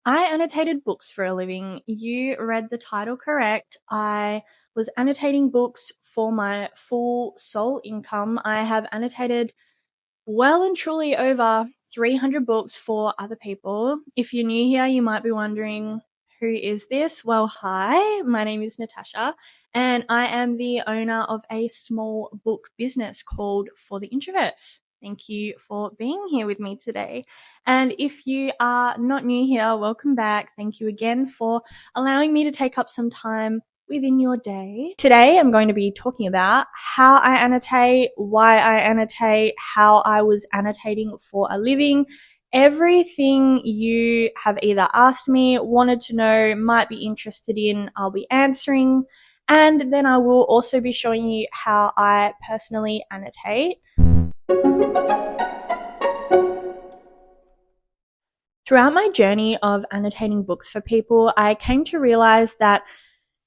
I annotated books for a living. You read the title correct. I was annotating books for my full sole income. I have annotated well and truly over 300 books for other people. If you're new here, you might be wondering, who is this? Well, hi, my name is Natasha, and I am the owner of a small book business called For the Introverts. Thank you for being here with me today. And if you are not new here, welcome back. Thank you again for allowing me to take up some time within your day. Today I'm going to be talking about how I annotate, why I annotate, how I was annotating for a living, everything you have either asked me, wanted to know, might be interested in, I'll be answering. And then I will also be showing you how I personally annotate. Throughout my journey of annotating books for people, I came to realize that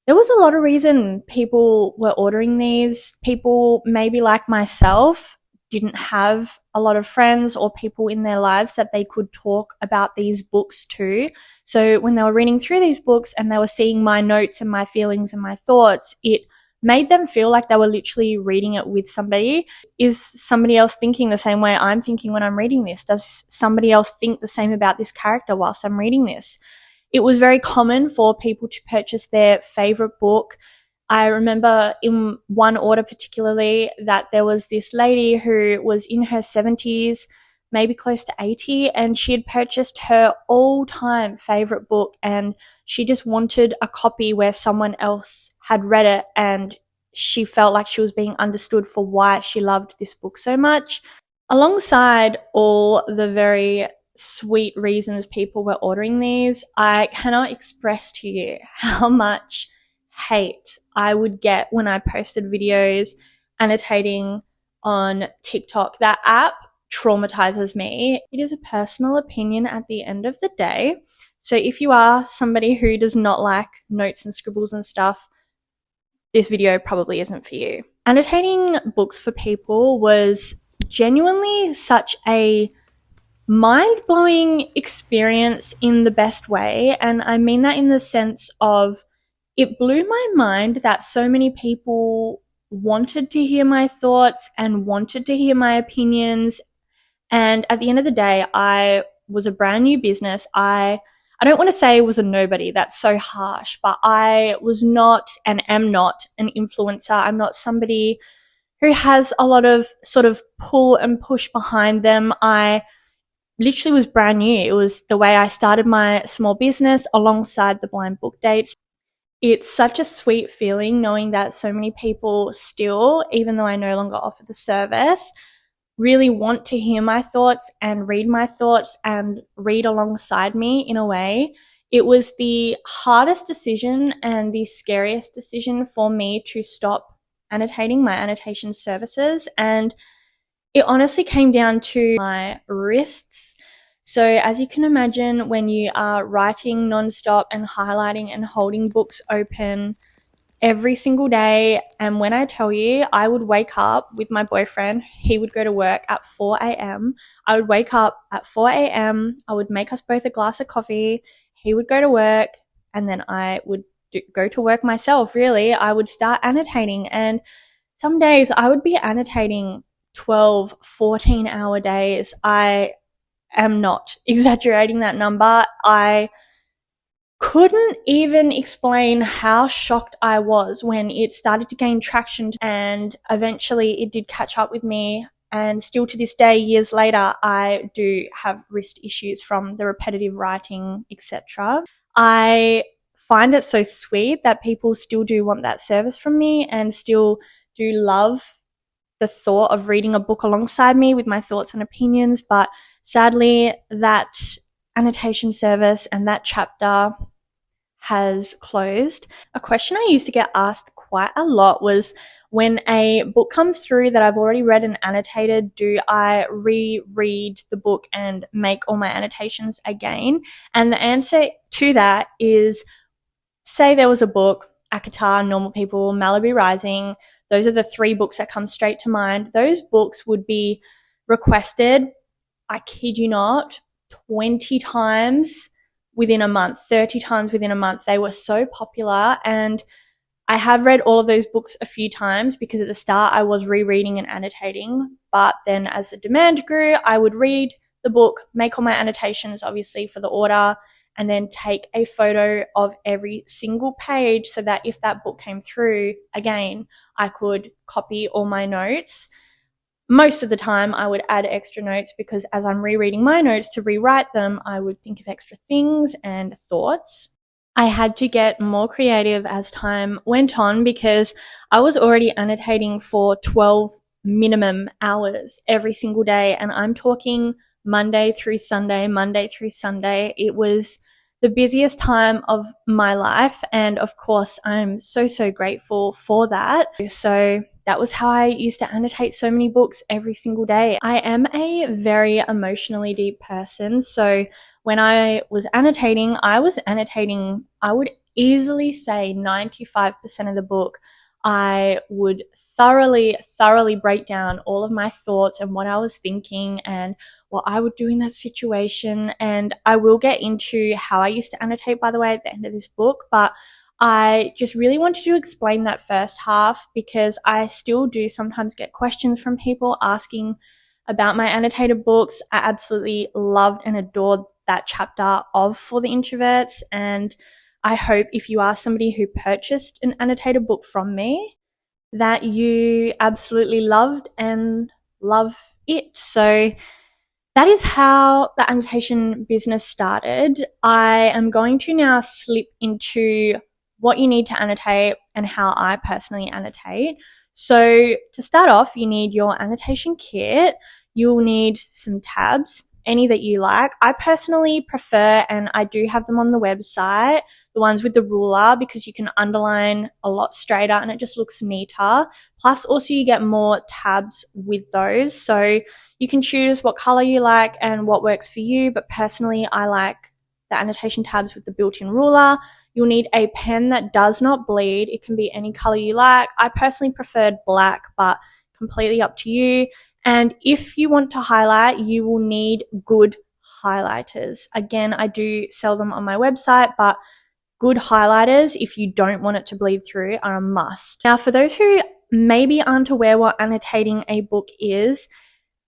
there was a lot of reason people were ordering these. People, maybe like myself, didn't have a lot of friends or people in their lives that they could talk about these books to. So when they were reading through these books and they were seeing my notes and my feelings and my thoughts, it made them feel like they were literally reading it with somebody. Is somebody else thinking the same way I'm thinking when I'm reading this? Does somebody else think the same about this character whilst I'm reading this? It was very common for people to purchase their favorite book. I remember in one order particularly that there was this lady who was in her 70s, maybe close to 80, and she had purchased her all-time favorite book, and she just wanted a copy where someone else had read it, and she felt like she was being understood for why she loved this book so much. Alongside all the very sweet reasons people were ordering these, I cannot express to you how much hate I would get when I posted videos annotating on TikTok. That app traumatizes me. It is a personal opinion at the end of the day. So if you are somebody who does not like notes and scribbles and stuff, this video probably isn't for you. Annotating books for people was genuinely such a mind-blowing experience in the best way, and I mean that in the sense of it blew my mind that so many people wanted to hear my thoughts and wanted to hear my opinions. And at the end of the day, I was a brand new business. I don't want to say I was a nobody, that's so harsh, but I was not and am not an influencer. I'm not somebody who has a lot of sort of pull and push behind them. I literally was brand new. It was the way I started my small business alongside the blind book dates. It's such a sweet feeling knowing that so many people still, even though I no longer offer the service, really want to hear my thoughts and read my thoughts and read alongside me in a way. It was the hardest decision and the scariest decision for me to stop annotating my annotation services, and it honestly came down to my wrists. So as you can imagine, when you are writing nonstop and highlighting and holding books open every single day, and when I tell you, I would wake up with my boyfriend, he would go to work at 4 a.m. I would wake up at 4 a.m. I would make us both a glass of coffee, he would go to work, and then I would go to work myself, really. I would start annotating, and some days I would be annotating 12, 14-hour days. I am not exaggerating that number. I couldn't even explain how shocked I was when it started to gain traction, and eventually it did catch up with me. And still to this day, years later, I do have wrist issues from the repetitive writing, etc. I find it so sweet that people still do want that service from me and still do love the thought of reading a book alongside me with my thoughts and opinions. But sadly, that annotation service and that chapter has closed. A question I used to get asked quite a lot was, when a book comes through that I've already read and annotated, do I reread the book and make all my annotations again? And the answer to that is, say there was a book, Akatar, Normal People, Malibu Rising. Those are the three books that come straight to mind. Those books would be requested, I kid you not, 20 times within a month, 30 times within a month. They were so popular, and I have read all of those books a few times because at the start I was rereading and annotating, but then as the demand grew, I would read the book, make all my annotations obviously for the order, and then take a photo of every single page so that if that book came through again, I could copy all my notes. Most of the time I would add extra notes because as I'm rereading my notes to rewrite them, I would think of extra things and thoughts. I had to get more creative as time went on because I was already annotating for 12 minimum hours every single day. And I'm talking Monday through Sunday, Monday through Sunday. It was the busiest time of my life. And of course, I'm so, so grateful for that. So that was how I used to annotate so many books every single day. I am a very emotionally deep person. So when I was annotating, I would easily say 95% of the book. I would thoroughly break down all of my thoughts and what I was thinking and what I would do in that situation. And I will get into how I used to annotate, by the way, at the end of this book. But I just really wanted to explain that first half because I still do sometimes get questions from people asking about my annotated books. I absolutely loved and adored that chapter of For the Introverts, and I hope if you are somebody who purchased an annotated book from me that you absolutely loved and love it. So that is how the annotation business started. I am going to now slip into what you need to annotate and how I personally annotate. So to start off, you need your annotation kit. You'll need some tabs, any that you like. I personally prefer, and I do have them on the website, the ones with the ruler because you can underline a lot straighter and it just looks neater. Plus also you get more tabs with those. So you can choose what color you like and what works for you. But personally, I like the annotation tabs with the built-in ruler. You'll need a pen that does not bleed. It can be any color you like. I personally preferred black, but completely up to you. And if you want to highlight, you will need good highlighters. Again, I do sell them on my website, but good highlighters, if you don't want it to bleed through, are a must. Now, for those who maybe aren't aware what annotating a book is,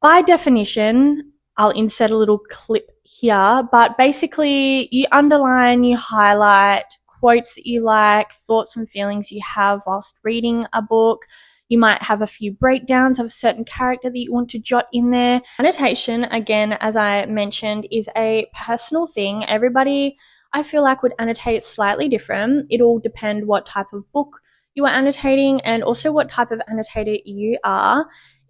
by definition, I'll insert a little clip here, but basically you underline, you highlight quotes that you like, thoughts and feelings you have whilst reading a book. You might have a few breakdowns of a certain character that you want to jot in there. Annotation, again, as I mentioned, is a personal thing. Everybody, I feel like, would annotate slightly different. It'll depend what type of book you are annotating and also what type of annotator you are.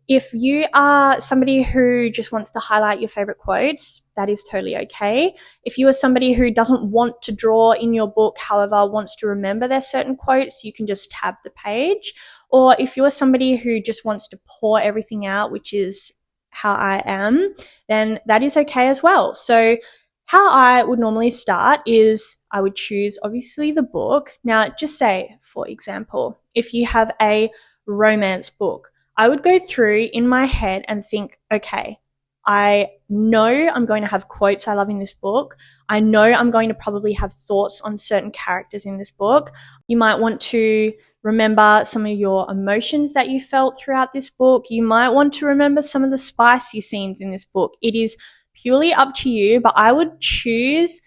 If you are somebody who just wants to highlight your favorite quotes, that is totally okay. If you are somebody who doesn't want to draw in your book, however, wants to remember their certain quotes, you can just tab the page. Or if you are somebody who just wants to pour everything out, which is how I am, then that is okay as well. So how I would normally start is I would choose obviously the book. Now, just say, for example, if you have a romance book, I would go through in my head and think, okay, I know I'm going to have quotes I love in this book. I know I'm going to probably have thoughts on certain characters in this book. You might want to remember some of your emotions that you felt throughout this book. You might want to remember some of the spicy scenes in this book. It is purely up to you, but I would choose,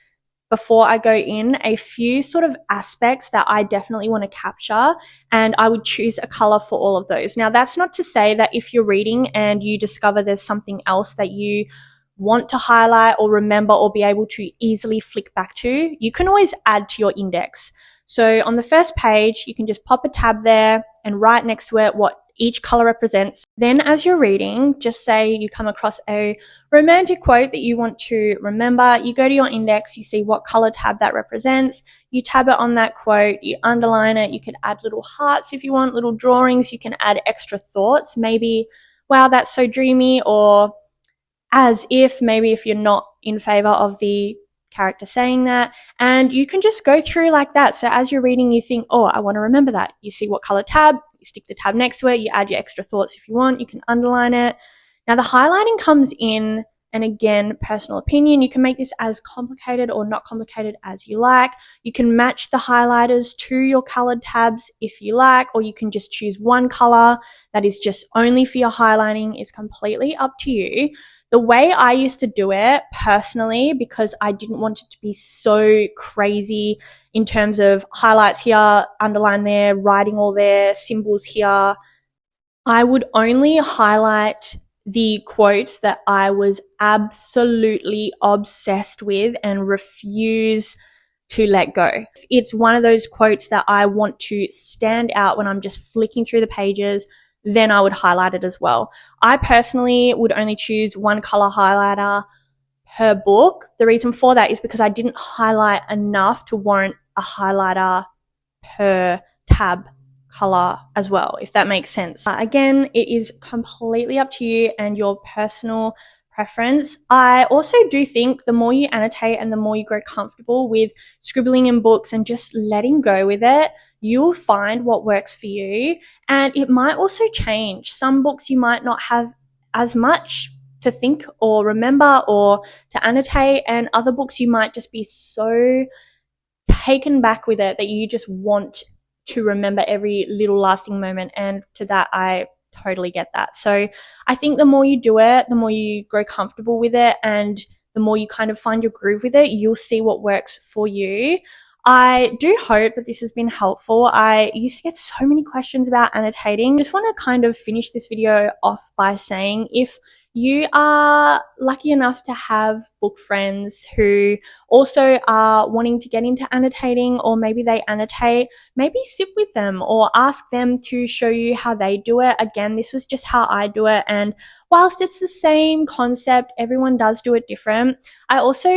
before I go in, a few sort of aspects that I definitely want to capture, and I would choose a color for all of those. Now, that's not to say that if you're reading and you discover there's something else that you want to highlight or remember or be able to easily flick back to, you can always add to your index. So on the first page, you can just pop a tab there and write next to it what each color represents. Then as you're reading, just say you come across a romantic quote that you want to remember. You go to your index, you see what color tab that represents. You tab it on that quote, you underline it. You can add little hearts if you want, little drawings. You can add extra thoughts. Maybe, wow, that's so dreamy, or as if, maybe if you're not in favor of the character saying that, and you can just go through like that. So as you're reading, you think, oh, I want to remember that. You see what color tab, you stick the tab next to it, you add your extra thoughts if you want, you can underline it. Now the highlighting comes in And again, personal opinion. You can make this as complicated or not complicated as you like. You can match the highlighters to your colored tabs if you like, or you can just choose one color that is just only for your highlighting. It's completely up to you. The way I used to do it personally, because I didn't want it to be so crazy in terms of highlights here, underline there, writing all there, symbols here, I would only highlight the quotes that I was absolutely obsessed with and refuse to let go. It's one of those quotes that I want to stand out when I'm just flicking through the pages, then I would highlight it as well. I personally would only choose one color highlighter per book. The reason for that is because I didn't highlight enough to warrant a highlighter per tab color as well, if that makes sense. Again, it is completely up to you and your personal preference. I also do think the more you annotate and the more you grow comfortable with scribbling in books and just letting go with it, you'll find what works for you. And it might also change. Some books you might not have as much to think or remember or to annotate, and other books you might just be so taken back with it that you just want to remember every little lasting moment. And to that, I totally get that. So I think the more you do it, the more you grow comfortable with it, and the more you kind of find your groove with it, you'll see what works for you. I do hope that this has been helpful. I used to get so many questions about annotating. Just want to kind of finish this video off by saying, if you are lucky enough to have book friends who also are wanting to get into annotating, or maybe they annotate, maybe sit with them or ask them to show you how they do it. Again, this was just how I do it. And whilst it's the same concept, everyone does do it different. I also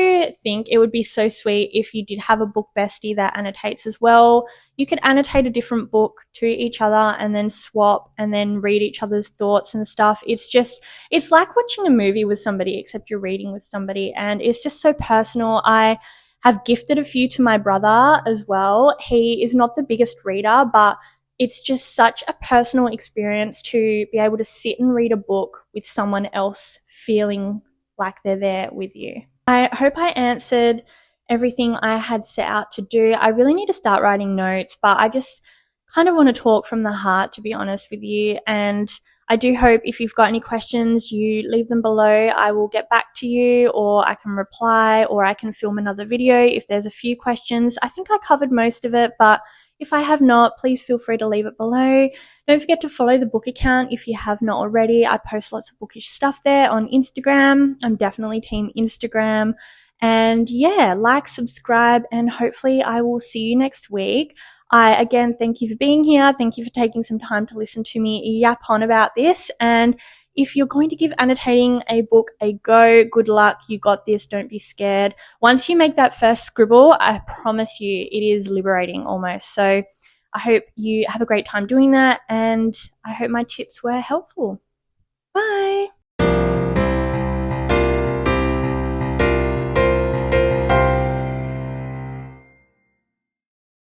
think it would be so sweet if you did have a book bestie that annotates as well. You could annotate a different book to each other and then swap and then read each other's thoughts and stuff. It's like watching a movie with somebody, except you're reading with somebody, and it's just so personal. I have gifted a few to my brother as well. He is not the biggest reader, but it's just such a personal experience to be able to sit and read a book with someone else feeling like they're there with you. I hope I answered everything I had set out to do. I really need to start writing notes, but I just kind of want to talk from the heart, to be honest with you. And I do hope if you've got any questions, you leave them below. I will get back to you, or I can reply, or I can film another video if there's a few questions. I think I covered most of it, but if I have not, please feel free to leave it below. Don't forget to follow the book account if you have not already. I post lots of bookish stuff there on Instagram. I'm definitely team Instagram. And yeah, like, subscribe, and hopefully I will see you next week. Again, thank you for being here. Thank you for taking some time to listen to me yap on about this. And if you're going to give annotating a book a go, good luck. You got this. Don't be scared. Once you make that first scribble, I promise you it is liberating almost. So I hope you have a great time doing that, and I hope my tips were helpful. Bye.